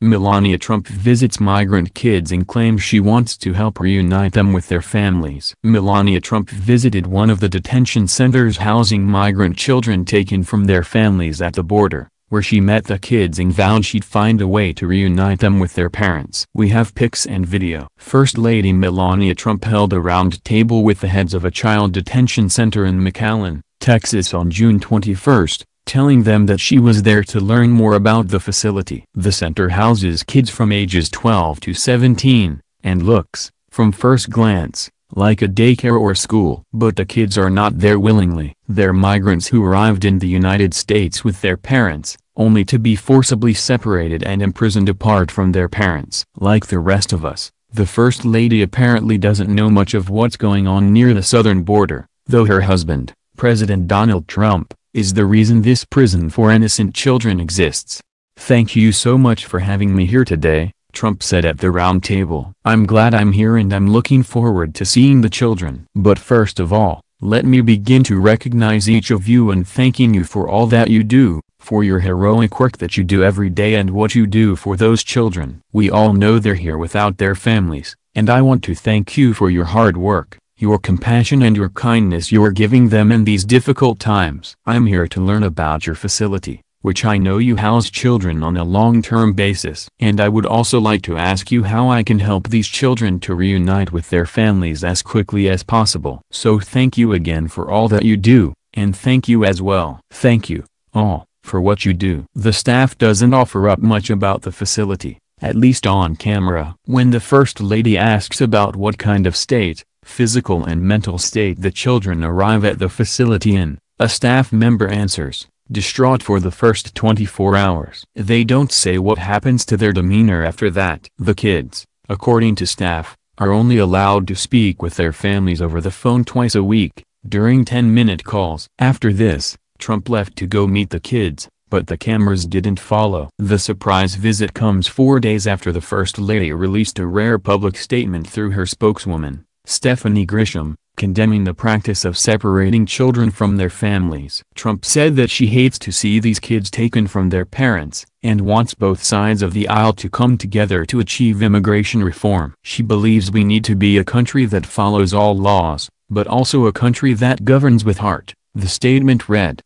Melania Trump visits migrant kids and claims she wants to help reunite them with their families. Melania Trump visited one of the detention centers housing migrant children taken from their families at the border, where she met the kids and vowed she'd find a way to reunite them with their parents. We have pics and video. First Lady Melania Trump held a roundtable with the heads of a child detention center in McAllen, Texas on June 21, telling them that she was there to learn more about the facility. The center houses kids from ages 12 to 17, and looks, from first glance, like a daycare or school. But the kids are not there willingly. They're migrants who arrived in the United States with their parents, only to be forcibly separated and imprisoned apart from their parents. Like the rest of us, the First Lady apparently doesn't know much of what's going on near the southern border, though her husband, President Donald Trump, is the reason this prison for innocent children exists. "Thank you so much for having me here today," Trump said at the roundtable. "I'm glad I'm here and I'm looking forward to seeing the children. But first of all, let me begin to recognize each of you and thanking you for all that you do, for your heroic work that you do every day and what you do for those children. We all know they're here without their families, and I want to thank you for your hard work, your compassion and your kindness you're giving them in these difficult times. I'm here to learn about your facility, which I know you house children on a long-term basis. And I would also like to ask you how I can help these children to reunite with their families as quickly as possible. So thank you again for all that you do, and thank you as well. Thank you, all, for what you do." The staff doesn't offer up much about the facility, at least on camera. When the First Lady asks about what kind of state, physical and mental state the children arrive at the facility in, a staff member answers, "Distraught for the first 24 hours. They don't say what happens to their demeanor after that." The kids, according to staff, are only allowed to speak with their families over the phone twice a week, during 10-minute calls. After this, Trump left to go meet the kids, but the cameras didn't follow. The surprise visit comes 4 days after the First Lady released a rare public statement through her spokeswoman, Stephanie Grisham, condemning the practice of separating children from their families. Trump said that she hates to see these kids taken from their parents, and wants both sides of the aisle to come together to achieve immigration reform. She believes we need to be a country that follows all laws, but also a country that governs with heart, the statement read.